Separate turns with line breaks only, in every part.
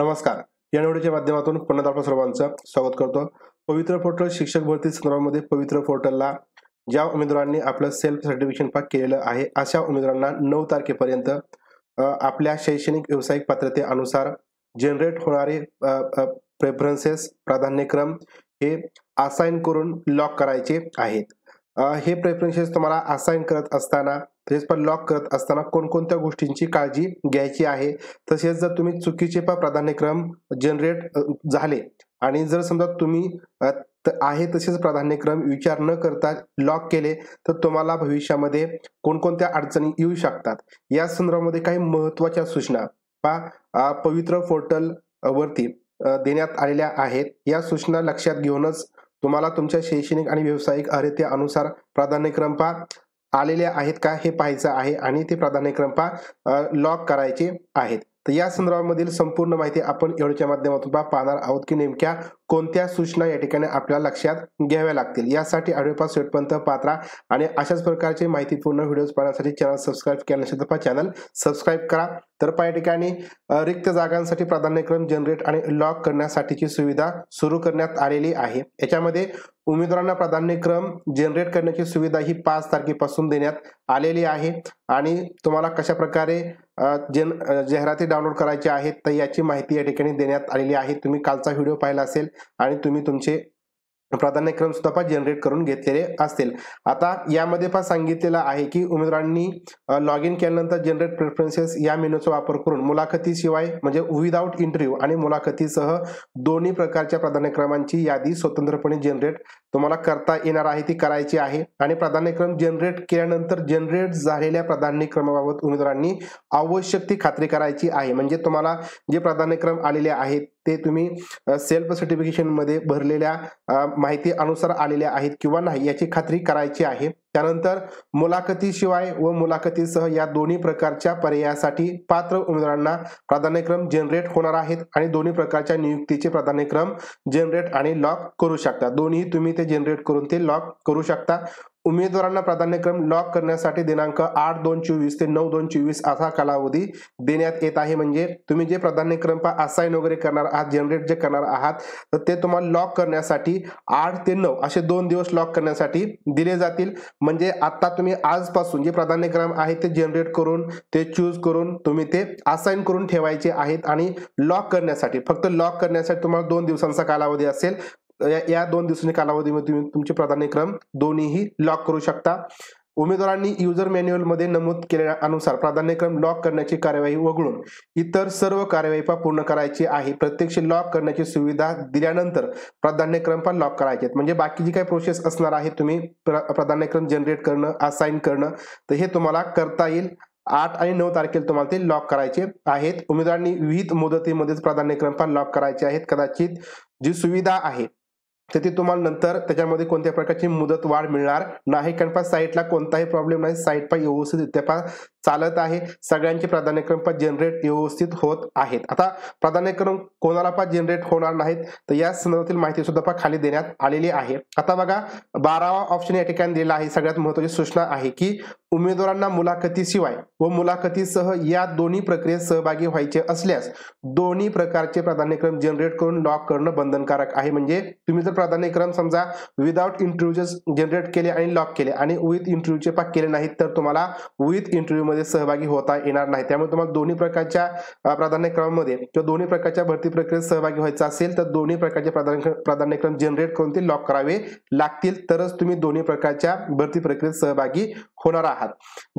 नमस्कार. या निवडीच्या माध्यमातून पुन्हा आपल्या सर्वांचं स्वागत करतो. पवित्र पोर्टल शिक्षक भरती संदर्भामध्ये पवित्र पोर्टलला ज्या उमेदवारांनी आपलं सेल्फ सर्टिफिकेशन पास केलेलं आहे अशा उमेदवारांना 9 तारखेपर्यंत आपल्या शैक्षणिक व्यावसायिक पात्रतेनुसार जनरेट होणारे प्रेफरन्सेस प्राधान्यक्रम हे असाइन करून लॉक करायचे आहेत. हे प्रेफरन्सेस तुम्हाला असाइन करत असताना तसेच पण लॉक करत असताना कोणकोणत्या गोष्टींची काळजी घ्यायची आहे. तसेच जर तुम्ही चुकीचे प्राधान्यक्रम जनरेट झाले आणि जर समजा तुम्ही आहे तसेच प्राधान्यक्रम विचार न करता लॉक केले तर तुम्हाला भविष्यामध्ये कोणकोणत्या अडचणी येऊ शकतात. या संदर्भामध्ये काही महत्त्वाच्या सूचना पवित्र पोर्टल वरती देण्यात आलेल्या आहेत. या सूचना लक्षात घेऊनच तुम्हाला तुमच्या शैक्षणिक आणि व्यावसायिक अर्हतेनुसार प्राधान्यक्रम आलेले आहेत का हे पाहायचं आहे आणि ते प्राधान्यक्रम लॉक करायचे आहेत. तर या संदर्भामधील संपूर्ण माहिती आपण एवढ्याच्या माध्यमातून पाहणार आहोत की नेमक्या कोणत्या सूचना या ठिकाणी आपल्याला लक्षात घ्याव्या लागतील. यासाठी ऑडिओ शेवटपर्यंत पात्रा आणि अशाच प्रकारचे माहितीपूर्ण व्हिडिओज पाहण्यासाठी चॅनल सबस्क्राईब केलं नसेल तर चॅनल सबस्क्राईब करा. तर या ठिकाणी रिक्त जागांसाठी प्राधान्यक्रम जनरेट आणि लॉक करण्यासाठीची सुविधा सुरू करण्यात आलेली आहे. याच्यामध्ये उमेदवारांना प्राधान्यक्रम जनरेट करण्याची सुविधा ही 5 तारखेपासून देण्यात आलेली आहे आणि तुम्हाला कशा प्रकारे जाहिराती डाउनलोड करायची आहेत तर याची माहिती या ठिकाणी देण्यात आलेली आहे. तुम्ही कालचा व्हिडिओ पाहिला असेल आणि तुम्ही तुमचे प्राधान्यक्रम सुद्धा जनरेट करून घेतलेले असतील. आता यामध्ये सांगितलेलं आहे की उमेदवारांनी लॉग इन केल्यानंतर जनरेट प्रेफरन्सेस या मेनूचा वापर करून मुलाखतीशिवाय म्हणजे विदाउट इंटरव्ह्यू आणि मुलाखतीसह दोन्ही प्रकारच्या प्राधान्यक्रमांची यादी स्वतंत्रपणे जनरेट तुम्हाला करता येणार आहे. ती करायची आहे आणि प्राधान्यक्रम जनरेट केल्यानंतर जनरेट झालेल्या प्राधान्यक्रमाबाबत उमेदवारांनी आवश्यक ती खात्री करायची आहे. म्हणजे तुम्हाला जे प्राधान्यक्रम आलेले आहेत ते तुम्ही सेल्फ सर्टिफिकेशन मध्ये भरलेल्या माहिती अनुसार आलेल्या आहेत किंवा नाही याची खात्री करायची आहे. त्यानंतर मुलाखतीशिवाय व मुलाखतीसह या दोन्ही प्रकारच्या पर्यायासाठी पात्र उमेदवारांना प्राधान्यक्रम जनरेट होणार आहेत आणि दोन्ही प्रकारच्या नियुक्तीचे प्राधान्यक्रम जनरेट आणि लॉक करू शकता. दोन्ही तुम्ही ते जनरेट करून ते लॉक करू शकता. उमेदवारांना प्राधान्यक्रम लॉक करण्यासाठी दिनांक 8/2/24 ते 9/2/24 असा कालावधी देण्यात येत आहे. म्हणजे तुम्ही जे प्राधान्यक्रम असाइन वगैरे करणार आहात जनरेट जे करणार आहात तर ते तुम्हाला लॉक करण्यासाठी 8 ते 9 असे 2 दिवस लॉक करण्यासाठी दिले जातील. म्हणजे आता तुम्ही आजपासून जे प्राधान्यक्रम आहे ते जनरेट करून ते चूज करून तुम्ही ते असाइन करून ठेवायचे आहेत आणि लॉक करण्यासाठी फक्त लॉक करण्यासाठी तुम्हाला 2 दिवसांचा कालावधी असेल. या 2 दिवसांच्या कालावधीमध्ये तुम्ही तुमचे प्राधान्यक्रम दोन्हीही लॉक करू शकता. उमेदवारांनी युजर मॅन्युअल मध्ये नमूद केल्यानुसार प्राधान्यक्रम लॉक करण्याची कार्यवाही वगळून इतर सर्व कार्यवाही पूर्ण करायची आहे. प्रत्यक्ष लॉक करण्याची सुविधा दिल्यानंतर प्राधान्यक्रम लॉक करायचे आहेत. म्हणजे बाकीची काही प्रोसेस असणार आहे तुम्ही प्राधान्यक्रम जनरेट करणं असाइन करणं तर हे तुम्हाला करता येईल. 8 आणि 9 तारखेला तुम्हाला ते लॉक करायचे आहेत. उमेदवारांनी विविध मुदतीमध्येच प्राधान्यक्रम लॉक करायचे आहेत. कदाचित जी सुविधा आहे तर ती तुम्हाला नंतर त्याच्यामध्ये कोणत्या प्रकारची मुदत वाढ मिळणार नाही. कारण साईटला कोणताही प्रॉब्लेम नाही. साईट व्यवस्थितरित्या चालत आहे. सगळ्यांचे प्राधान्यक्रम जनरेट व्यवस्थित होत आहेत. आता प्राधान्यक्रम कोणाला जनरेट होणार नाहीत तर या संदर्भातील माहिती सुद्धा खाली देण्यात आलेली आहे. आता बघा 12वा ऑप्शन या ठिकाणी दिलेला आहे. सगळ्यात महत्त्वाची सूचना आहे की उमेदवारांना मुलाखतीशिवाय व मुलाखतीसह या दोन्ही प्रक्रियेत सहभागी व्हायचे असल्यास दोन्ही प्रकारचे प्राधान्यक्रम जनरेट करून लॉक करणं बंधनकारक आहे. म्हणजे तुम्ही जर प्राधान्यक्रम समजा विदाउट इंटरव्ह्यू जनरेट केले आणि लॉक केले आणि विथ इंटरव्ह्यूचे केले नाहीत तर तुम्हाला विथ इंटरव्ह्यू मध्ये सहभागी होता येणार नाही. त्यामुळे तुम्हाला दोन्ही प्रकारच्या प्राधान्यक्रमामध्ये किंवा दोन्ही प्रकारच्या भरती प्रक्रियेत सहभागी व्हायचं असेल तर दोन्ही प्रकारचे प्राधान्यक्रम जनरेट करून ते लॉक करावे लागतील. तरच तुम्ही दोन्ही प्रकारच्या भरती प्रक्रियेत सहभागी होणार आहात.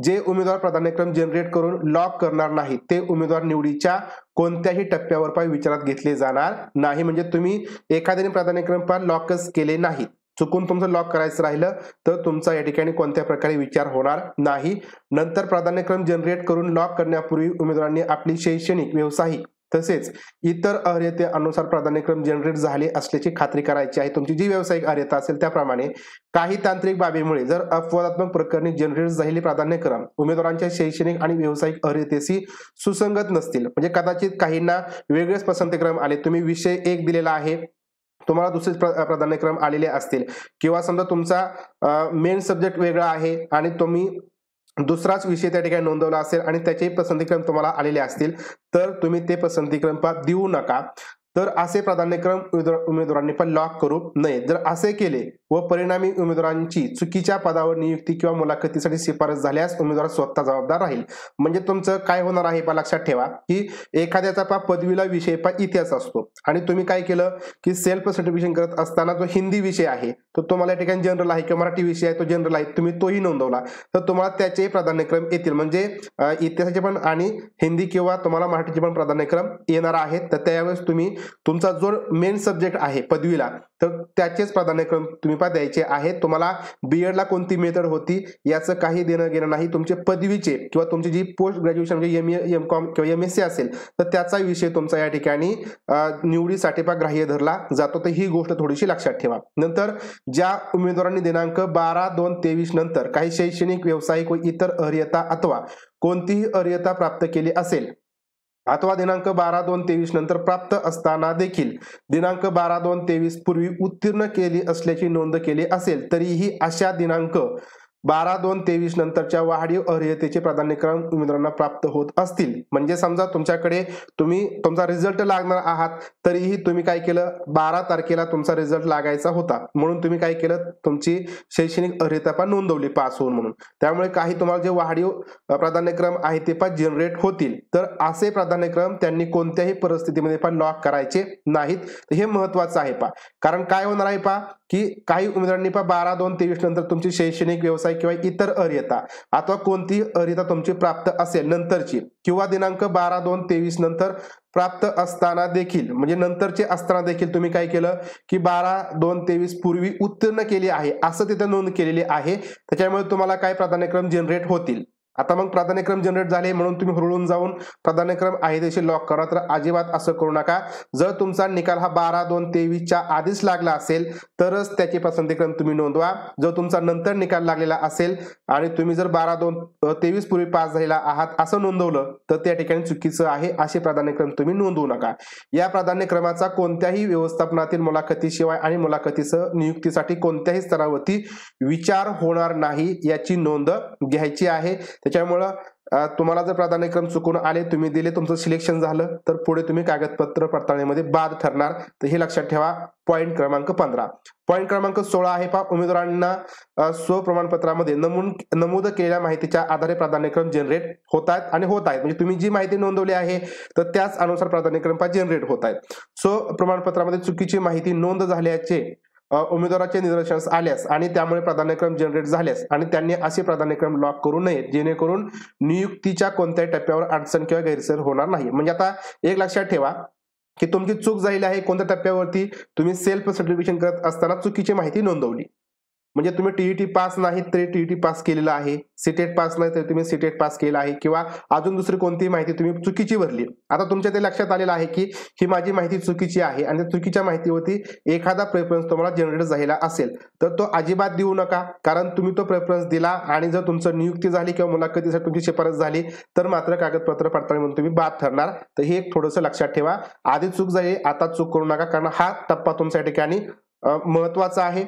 जे उमेदवार प्राधान्यक्रम जनरेट करून लॉक करणार नाही ते उमेदवार निवडीच्या कोणत्याही टप्प्यावर विचारात घेतले जाणार नाही. म्हणजे तुम्ही एखाद्याने प्राधान्यक्रम लॉकच केले नाही चुकून तुमचं लॉक करायचं राहिलं तर तुमचा या ठिकाणी कोणत्या प्रकारे विचार होणार नाही. नंतर प्राधान्यक्रम जनरेट करून लॉक करण्यापूर्वी उमेदवारांनी आपली शैक्षणिक व्यावसायिक तसेच इतर अर्हतेनुसार प्राधान्यक्रम जनरेट झाले असल्याची खात्री करायची आहे. तुमची जी व्यावसायिक अर्हता असेल त्याप्रमाणे काही तांत्रिक बाबीमुळे जर अपवादात्मक प्रकरणी जनरेट झालेले प्राधान्यक्रम उमेदवारांच्या शैक्षणिक आणि व्यावसायिक अर्हतेशी सुसंगत नसतील म्हणजे कदाचित काहींना वेगळेच पसंतीक्रम आले तुम्ही विषय 1 दिलेला आहे तुम्हाला दुसरे प्राधान्यक्रम आलेले असतील किंवा समजा तुमचा मेन सब्जेक्ट वेगळा आहे आणि तुम्ही दुसराच विषय त्या ठिकाणी नोंदवला असेल आणि त्याचेही पसंतीक्रम तुम्हाला आलेले असतील तर तुम्ही ते पसंतीक्रम देऊ नका. तर असे प्राधान्यक्रम उमेदवारांनी पण लॉक करू नये. जर असे केले व परिणामी उमेदवारांची चुकीच्या पदावर नियुक्ती किंवा मुलाखतीसाठी शिफारस झाल्यास उमेदवार स्वतः जबाबदार राहील. म्हणजे तुमचं काय होणार आहे लक्षात ठेवा की एखाद्याचा पदवीला विषय इतिहास असतो आणि तुम्ही काय केलं की सेल्फ सर्टिफिकेशन करत असताना जो हिंदी विषय आहे तो तुम्हाला या ठिकाणी जनरल आहे किंवा मराठी विषय आहे तो जनरल आहे, तुम्ही तोही नोंदवला तर तुम्हाला त्याचे प्राधान्यक्रम येतील. म्हणजे इतिहासाचे पण आणि हिंदी किंवा तुम्हाला मराठीचे पण प्राधान्यक्रम येणार आहेत. तर त्यावेळेस तुम्ही तुमचा जो मेन सब्जेक्ट आहे पदवीला तर त्याचेच प्राधान्यक्रम तुम्ही द्यायचे आहेत. तुम्हाला बीएड ला कोणती मेथड होती याचं काही देणं घेणं नाही. तुमचे पदवीचे किंवा तुमची जी पोस्ट ग्रॅज्युएशन म्हणजे एमए एमकॉम किंवा एमएससी असेल तर त्याचा विषय तुमचा या ठिकाणी निवडीसाठी ग्राह्य धरला जातो. तर ही गोष्ट थोडीशी लक्षात ठेवा. नंतर ज्या उमेदवारांनी दिनांक 12/2/23 नंतर काही शैक्षणिक व्यावसायिक व इतर अर्हता अथवा कोणतीही अर्हता प्राप्त केली असेल अथवा दिनांक 12/2/23 नंतर प्राप्त असताना देखील दिनांक 12/2/23 पूर्वी उत्तीर्ण केली असल्याची नोंद केली असेल तरीही अशा दिनांक 12/2/23 नंतरच्या वाढीव अर्हतेचे प्राधान्यक्रम उमेदवारांना प्राप्त होत असतील. म्हणजे समजा तुमच्याकडे तुम्ही तुमचा रिझल्ट लागणार आहात तरीही तुम्ही काय केलं 12 तारखेला तुमचा रिझल्ट लागायचा होता म्हणून तुम्ही काय केलं तुमची शैक्षणिक अर्हता पण नोंदवली पास होऊन म्हणून. त्यामुळे काही तुम्हाला जे वाढीव प्राधान्यक्रम आहे ते पण जनरेट होतील. तर असे प्राधान्यक्रम त्यांनी कोणत्याही परिस्थितीमध्ये पण लॉक करायचे नाहीत. हे महत्वाचं आहे कारण काय होणार आहे की काही उमेदवारांनी 12/2/23 नंतर तुमची शैक्षणिक व्यवसाय किंवा इतर अर्हता अथवा कोणतीही अर्हता तुमची प्राप्त असेल नंतरची किंवा दिनांक 12/2/23 नंतर प्राप्त असताना देखील म्हणजे नंतरचे असताना देखील तुम्ही काय केलं की 12/2/23 पूर्वी उत्तीर्ण केली आहे असं तिथे नोंद केलेली आहे. त्याच्यामुळे तुम्हाला काय प्राधान्यक्रम जनरेट होतील. आता मग प्राधान्यक्रम जनरेट झाले म्हणून तुम्ही हुरळून जाऊन प्राधान्यक्रम आहे तसे लॉक करा. तर अजिबात असं करू नका. जर तुमचा निकाल हा 12/2/23 आधीच लागला असेल तरच त्याचे पसंतीक्रम तुम्ही नोंदवा. जर तुमचा नंतर निकाल लागलेला असेल आणि तुम्ही जर 12/2/23 पूर्वी पास झालेला आहात असं नोंदवलं तर त्या ठिकाणी चुकीचं आहे. असे प्राधान्यक्रम तुम्ही नोंदवू नका. या प्राधान्यक्रमाचा कोणत्याही व्यवस्थापनातील मुलाखतीशिवाय आणि मुलाखतीसह नियुक्तीसाठी कोणत्याही स्तरावरती विचार होणार नाही याची नोंद घ्यायची आहे. त्याच्यामुळं तुम्हाला जर प्राधान्यक्रम चुकून आले तुम्ही दिले तुमचं सिलेक्शन झालं तर पुढे तुम्ही कागदपत्र पडताळणीमध्ये बाद ठरणार. तर हे लक्षात ठेवा. पॉईंट क्रमांक 15. पॉईंट क्रमांक 16 आहे उमेदवारांना स्वप्रमाणपत्रामध्ये नमूद केलेल्या माहितीच्या आधारे प्राधान्यक्रम जनरेट होत आहेत आणि होत आहेत. म्हणजे तुम्ही जी माहिती नोंदवली आहे तर त्याच अनुसार प्राधान्यक्रम जनरेट होत आहेत. स्वप्रमाणपत्रामध्ये चुकीची माहिती नोंद झाल्याचे उमेदवाराचे निदर्शनास आल्यास आणि त्यामुळे प्राधान्यक्रम जनरेट झाल्यास आणि त्यांनी असे प्राधान्यक्रम लॉक करू नये जेणेकरून नियुक्तीच्या कोणत्याही टप्प्यावर अडचण किंवा गैरसोय होणार नाही. म्हणजे आता एक लक्षात ठेवा की तुमची चूक झालेली आहे कोणत्या टप्प्यावरती तुम्ही सेल्फ सर्टिफिकेशन करत असताना चुकीची माहिती नोंदवली. म्हणजे तुम्ही टीईटी पास नाही तरी टीईटी पास केलेला आहे, सीटेट पास नाही तरी तुम्ही सीटेट पास केला आहे किंवा अजून दुसरी कोणतीही माहिती तुम्ही चुकीची भरली. आता तुमच्या ते लक्षात आलेलं आहे की ही माझी माहिती चुकीची आहे आणि चुकीच्या माहितीवरती एखादा प्रेफरन्स तुम्हाला जनरेट झालेला असेल तर तो अजिबात देऊ नका. कारण तुम्ही तो प्रेफरन्स दिला आणि जर तुमचं नियुक्ती झाली किंवा मुलाखतीसाठी तुमची शिफारस झाली तर मात्र कागदपत्र पडताळणी म्हणून तुम्ही बाद ठरणार. तर हे एक थोडंसं लक्षात ठेवा. आधी चूक झाली आता चूक करू नका कारण हा टप्पा तुमच्या ठिकाणी महत्वाचा आहे.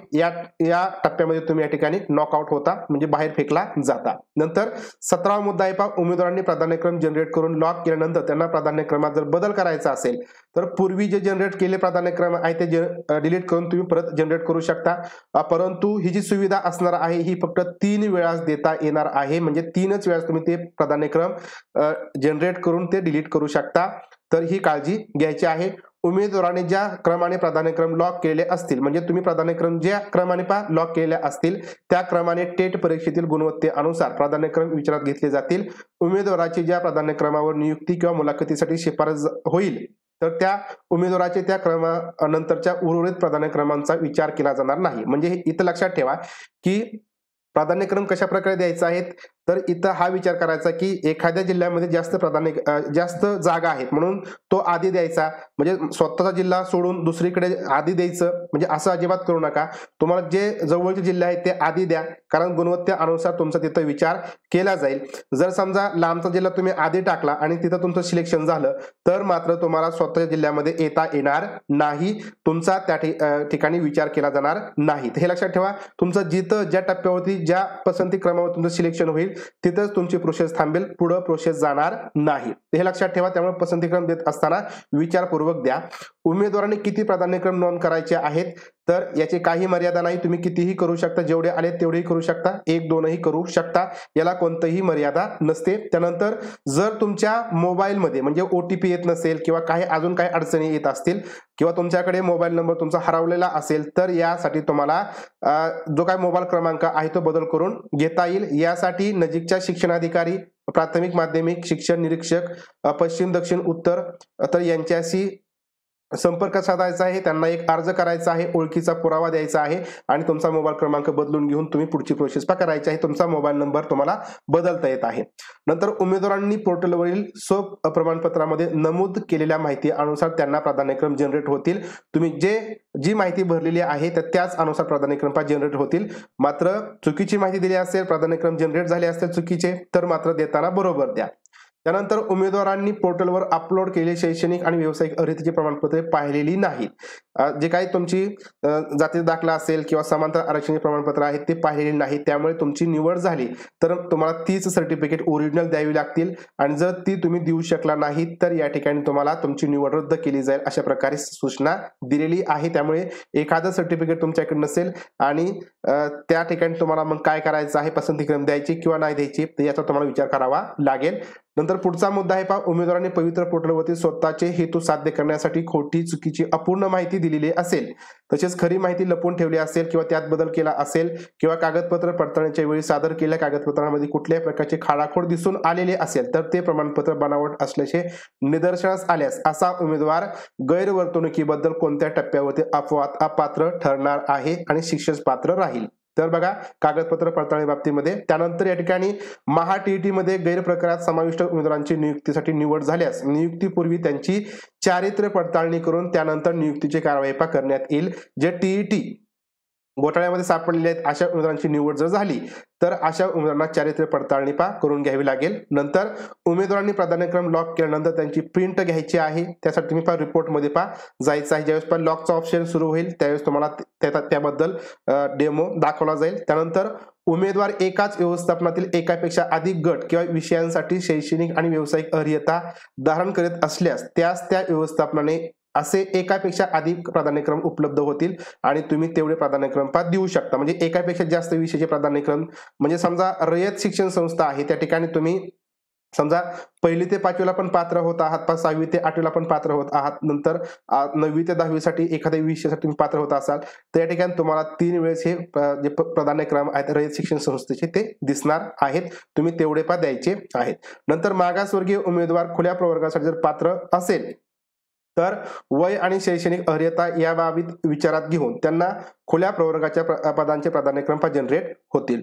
या टप्प्यामध्ये तुम्ही या ठिकाणी नॉकआउट होता म्हणजे बाहेर फेकला जाता. नंतर 17वा मुद्दा आहे उमेदवारांनी प्राधान्यक्रम जनरेट करून लॉक केल्यानंतर त्यांना प्राधान्यक्रमात जर बदल करायचा असेल तर पूर्वी जे जनरेट केले प्राधान्यक्रम आहे ते डिलीट करून तुम्ही परत जनरेट करू शकता. परंतु ही जी सुविधा असणार आहे ही फक्त 3 वेळाच देता येणार आहे. म्हणजे 3च वेळा तुम्ही ते प्राधान्यक्रम जनरेट करून ते डिलीट करू शकता. तर ही काळजी घ्यायची आहे. उमेदवाराने ज्या क्रमाने प्राधान्यक्रम लॉक केलेले असतील म्हणजे तुम्ही प्राधान्यक्रम ज्या क्रमाने लॉक केलेले असतील त्या क्रमाने टेट परीक्षेतील गुणवत्तेनुसार प्राधान्यक्रम विचारात घेतले जातील. उमेदवाराची ज्या प्राधान्यक्रमावर नियुक्ती किंवा मुलाखतीसाठी शिफारस होईल तर त्या उमेदवाराचे त्या क्रमानंतरच्या उर्वरित प्राधान्यक्रमांचा विचार केला जाणार नाही. म्हणजे इथं लक्षात ठेवा की प्राधान्यक्रम कशा प्रकारे द्यायचा आहेत तर इथं हा विचार करायचा की एखाद्या जिल्ह्यामध्ये जास्त जागा आहेत म्हणून तो आधी द्यायचा. म्हणजे स्वतःचा जिल्हा सोडून दुसरीकडे आधी द्यायचं म्हणजे असं अजिबात करू नका. तुम्हाला जे जवळचे जिल्हे आहेत ते आधी द्या कारण गुणवत्तेनुसार तुमचा तिथं विचार केला जाईल. जर समजा लांबचा जिल्हा तुम्ही आधी टाकला आणि तिथं तुमचं सिलेक्शन झालं तर मात्र तुम्हाला स्वतःच्या जिल्ह्यामध्ये येता येणार नाही. तुमचा त्या ठिकाणी विचार केला जाणार नाही. हे लक्षात ठेवा. तुमचं जिथं ज्या टप्प्यावरती ज्या पसंती क्रमावर तुमचं सिलेक्शन होईल होईल, तिथंच तुमची प्रोसेस थांबेल, पुढे प्रोसेस जाणार नाही. हे लक्षात ठेवा. त्यामुळे पसंतीक्रम देत असताना विचारपूर्वक द्या. उमेदवारांनी किती प्राधान्यक्रम नोंद करायचे आहेत, तर याची काही मर्यादा नाही. तुम्ही कितीही करू शकता, जेवढे आले तेवढेही करू शकता, 1-2ही करू शकता, याला कोणतीही मर्यादा नसते. त्यानंतर जर तुमच्या मोबाईलमध्ये म्हणजे OTP येत नसेल किंवा अजून काही अडचणी येत असतील किंवा तुमच्याकडे मोबाईल नंबर तुमचा हरवलेला असेल, तर यासाठी तुम्हाला जो काही मोबाईल क्रमांक आहे तो बदल करून घेता येईल. यासाठी नजीकच्या शिक्षणाधिकारी, प्राथमिक माध्यमिक शिक्षण निरीक्षक, पश्चिम दक्षिण उत्तर तर यांच्याशी संपर्क साधायचा आहे. त्यांना एक अर्ज करायचा आहे, ओळखीचा पुरावा द्यायचा आहे आणि तुमचा मोबाईल क्रमांक बदलून घेऊन तुम्ही पुढची प्रोसेस करायची आहे. तुमचा मोबाईल नंबर तुम्हाला बदलता येत आहे. नंतर उमेदवारांनी पोर्टलवरील प्रमाणपत्रामध्ये नमूद केलेल्या माहिती अनुसार त्यांना प्राधान्यक्रम जनरेट होतील. तुम्ही जी माहिती भरलेली आहे तर त्याच अनुसार प्राधान्यक्रम जनरेट होतील. मात्र चुकीची माहिती दिली असेल, प्राधान्यक्रम जनरेट झाले असतील चुकीचे, तर मात्र देताना बरोबर द्या. त्यानंतर उमेदवारांनी पोर्टलवर अपलोड केलेले शैक्षणिक आणि व्यावसायिक अर्हतेची प्रमाणपत्रे पाहिलेली नाहीत. जे काही तुमची जातीचा दाखला असेल किंवा समांतर आरक्षणाचे प्रमाणपत्र आहेत ते पाहिलेले नाहीत. त्यामुळे तुमची निवड झाली तर तुम्हाला तीच सर्टिफिकेट ओरिजिनल द्यावी लागतील आणि जर ती तुम्ही देऊ शकला नाहीत तर या ठिकाणी तुम्हाला तुमची निवड रद्द केली जाईल, अशा प्रकारे सूचना दिलेली आहे. त्यामुळे एखादं सर्टिफिकेट तुमच्याकडे नसेल आणि त्या ठिकाणी तुम्हाला मग काय करायचं आहे, पसंतीक्रम द्यायची किंवा नाही द्यायची, तर याचा तुम्हाला विचार करावा लागेल. नंतर पुढचा मुद्दा आहे उमेदवारांनी पवित्र पोर्टलवरती स्वतःचे हेतू साध्य करण्यासाठी खोटी, चुकीची, अपूर्ण माहिती दिलेली असेल, तसेच खरी माहिती लपवून ठेवली असेल किंवा त्यात बदल केला असेल किंवा कागदपत्र पडताळणीच्या वेळी सादर केलेल्या कागदपत्रांमध्ये कुठल्याही प्रकारचे खाडाखोड दिसून आलेले असेल तर ते प्रमाणपत्र बनावट असल्याचे निदर्शनास आल्यास असा उमेदवार गैरवर्तणुकीबद्दल कोणत्या टप्प्यावरती अपवाद अपात्र ठरणार आहे आणि शिक्षेस पात्र राहील. तर बघा कागदपत्र पडताळणी बाबतीमध्ये. त्यानंतर या ठिकाणी TET मध्ये गैरप्रकारात समाविष्ट उमेदवारांची नियुक्तीसाठी निवड झाल्यास नियुक्तीपूर्वी त्यांची चारित्र्य पडताळणी करून त्यानंतर नियुक्तीची कारवाई करण्यात येईल. जे TET घोटाळ्यामध्ये सापडलेले आहेत अशा उमेदवारांची निवड जर झाली तर अशा उमेदवारांना चारित्र्य पडताळणी करून घ्यावी लागेल. नंतर उमेदवारांनी प्राधान्यक्रम लॉक केल्यानंतर त्यांची प्रिंट घ्यायची आहे. त्यासाठी तुम्ही रिपोर्टमध्ये जायचं आहे. ज्यावेळेस लॉकचा ऑप्शन सुरू होईल त्यावेळेस तुम्हाला त्याबद्दल डेमो दाखवला जाईल. त्यानंतर उमेदवार एकाच व्यवस्थापनातील एकापेक्षा अधिक गट किंवा विषयांसाठी शैक्षणिक आणि व्यावसायिक अर्हता धारण करीत असल्यास त्यास त्या व्यवस्थापनाने असे एकापेक्षा अधिक प्राधान्यक्रम उपलब्ध होतील आणि तुम्ही तेवढे प्राधान्यक्रम देऊ शकता. म्हणजे एकापेक्षा जास्त विषयाचे प्राधान्यक्रम, म्हणजे समजा रयत शिक्षण संस्था आहे त्या ठिकाणी तुम्ही समजा 1ली ते 5वीला पण पात्र होत आहात, 6वी ते 8वीला पण पात्र होत आहात, नंतर 9वी ते 10वी साठी एखाद्या विषयासाठी तुम्ही पात्र होत असाल तर या ठिकाणी तुम्हाला 3 वेळेस हे जे प्राधान्यक्रम आहेत रयत शिक्षण संस्थेचे ते दिसणार आहेत. तुम्ही तेवढे द्यायचे आहेत. नंतर मागासवर्गीय उमेदवार खुल्या प्रवर्गासाठी जर पात्र असेल तर वय आणि शैक्षणिक अर्हता या बाबी विचारात घेऊन त्यांना खुल्या प्रवर्गाच्या पदांचे प्राधान्यक्रम जनरेट होतील.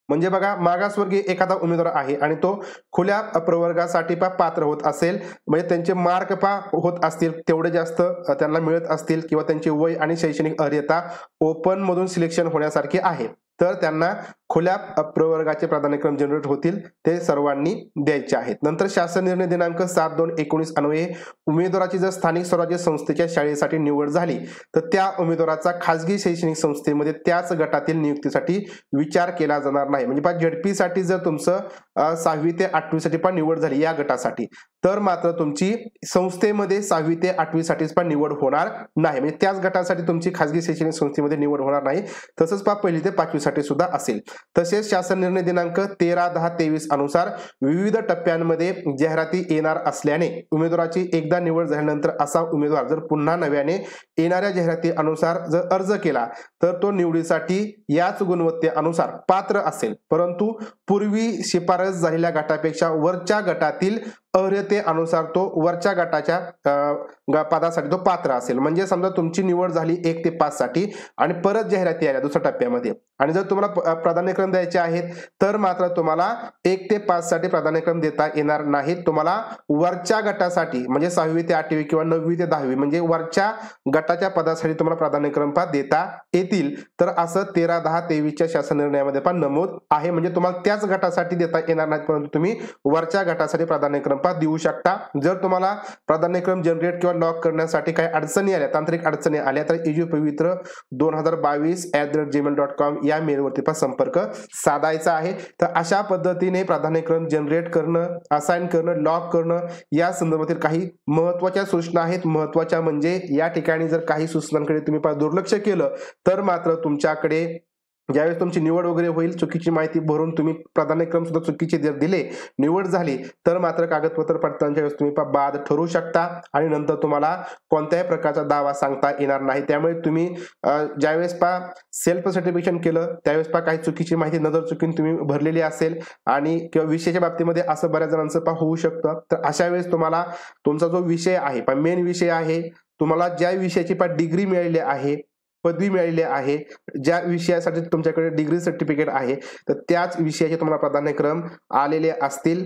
म्हणजे बघा मागासवर्गीय एखादा उमेदवार आहे आणि तो खुल्या प्रवर्गासाठी पात्र होत असेल, म्हणजे त्यांचे मार्क होत असतील तेवढे जास्त त्यांना मिळत असतील किंवा त्यांचे वय आणि शैक्षणिक अर्हता ओपन मधून सिलेक्शन होण्यासारखे आहे तर त्यांना खुल्या प्रवर्गाचे प्राधान्यक्रम जनरेट होतील. ते सर्वांनी द्यायचे आहेत. नंतर शासन निर्णय दिनांक 7/2/19 अन्वये उमेदवाराची जर स्थानिक स्वराज्य संस्थेच्या शाळेसाठी निवड झाली तर त्या उमेदवाराचा खाजगी शैक्षणिक संस्थेमध्ये त्याच गटातील नियुक्तीसाठी विचार केला जाणार नाही. म्हणजे ZP साठी जर तुमचं 6वी ते 8वी साठी निवड झाली या गटासाठी तर मात्र तुमची संस्थेमध्ये 6वी ते 8वी साठीच निवड होणार नाही. म्हणजे त्याच गटासाठी तुमची खाजगी शैक्षणिक संस्थेमध्ये निवड होणार नाही. तसंच 1ली ते 5वी साठी सुद्धा असेल. तसेच शासन निर्णय दिनांक 13/10/23 अनुसार विविध टप्प्यांमध्ये जाहिराती येणार असल्याने उमेदवाराची एकदा निवड झाल्यानंतर असा उमेदवार जर पुन्हा नव्याने येणाऱ्या जाहिराती अनुसार जर अर्ज केला तर तो निवडीसाठी याच गुणवत्तेनुसार पात्र असेल, परंतु पूर्वी शिफारस झालेल्या गटापेक्षा वरच्या गटातील अर्हतेनुसार तो वरच्या गटाच्या पदासाठी तो पात्र असेल. म्हणजे समजा तुमची निवड झाली 1 ते 5 साठी आणि परत जाहिराती आल्या दुसऱ्या टप्प्यामध्ये आणि जर तुम्हाला प्राधान्यक्रम द्यायचे आहेत तर मात्र तुम्हाला 1 ते 5 साठी प्राधान्यक्रम देता येणार नाहीत. तुम्हाला वरच्या गटासाठी म्हणजे 6वी ते 8वी किंवा 9वी ते 10वी म्हणजे वरच्या गटाच्या पदासाठी तुम्हाला प्राधान्यक्रम देता येतील. तर असं 13/10/23च्या शासन निर्णयामध्ये नमूद आहे. म्हणजे तुम्हाला त्याच गटासाठी देता येणार नाहीत, परंतु तुम्ही वरच्या गटासाठी प्राधान्यक्रम देऊ शकता. जर तुम्हाला प्राधान्यक्रम जनरेट किंवा लॉक करण्यासाठी काही अडचणी आल्या, तांत्रिक अडचणी आल्या, तर ejuPavitra2022@gmail.com या मेलवरती संपर्क साधायचा आहे. तर अशा पद्धतीने प्राधान्यक्रम जनरेट करणं, असाइन करणं, लॉक करणं या संदर्भातील काही महत्त्वाच्या सूचना आहेत. महत्त्वाच्या म्हणजे या ठिकाणी जर काही सूचनांकडे तुम्ही दुर्लक्ष केलं तर मात्र तुमच्याकडे ज्यावेळेस तुमची निवड वगैरे होईल, चुकीची माहिती भरून तुम्ही प्राधान्यक्रम सुद्धा चुकीचे जर दिले, निवड झाली, तर मात्र कागदपत्र पडताळणीच्या वेळेस तुम्ही बाद ठरू शकता आणि नंतर तुम्हाला कोणत्याही प्रकारचा दावा सांगता येणार नाही. त्यामुळे तुम्ही ज्यावेळेस सेल्फ सर्टिफिकेशन केलं त्यावेळेस काही चुकीची माहिती नजर चुकीने तुम्ही भरलेली असेल आणि किंवा विषयाच्या बाबतीमध्ये असं बऱ्याच जणांचं होऊ शकतं. तर अशा वेळेस तुम्हाला तुमचा जो विषय आहे, मेन विषय आहे, तुम्हाला ज्या विषयाची डिग्री मिळालेली आहे, पदवी मिळालेली आहे, ज्या विषयासाठी तुमच्याकडे डिग्री सर्टिफिकेट आहे, तर त्याच विषयाचे तुम्हाला प्राधान्यक्रम आलेले असतील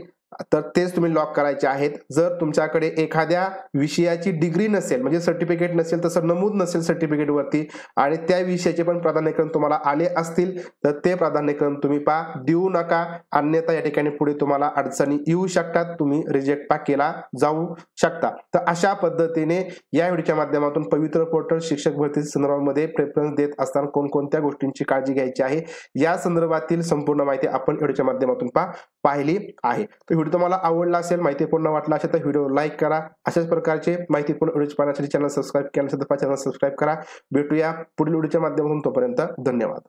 तर तेच तुम्ही लॉक करायचे आहेत. जर तुमच्याकडे एखाद्या विषयाची डिग्री नसेल, म्हणजे सर्टिफिकेट नसेल, तसं नमूद नसेल सर्टिफिकेट वरती आणि त्या विषयाचे पण प्राधान्यक्रम तुम्हाला आले असतील तर ते प्राधान्यक्रम तुम्ही देऊ नका. अन्यथा या ठिकाणी पुढे तुम्हाला अडचणी येऊ शकतात, तुम्ही रिजेक्ट केला जाऊ शकता. तर अशा पद्धतीने या व्हिडिओच्या माध्यमातून पवित्र पोर्टल शिक्षक भरती संदर्भामध्ये प्रेफरन्स देत असताना कोणकोणत्या गोष्टींची काळजी घ्यायची आहे या संदर्भातील संपूर्ण माहिती आपण व्हिडिओच्या माध्यमातून पाहिली आहे. तर व्हिडिओ तुम्हाला आवडला असेल, माहितीपूर्ण वाटला असेल तर व्हिडिओ लाईक करा. अशाच प्रकारचे माहितीपूर्ण व्हिडिओ पाहण्यासाठी चॅनल सबस्क्राईब केलं नसेल तर चॅनल सबस्क्राईब करा. भेटूया पुढील व्हिडिओच्या माध्यमातून. तोपर्यंत धन्यवाद.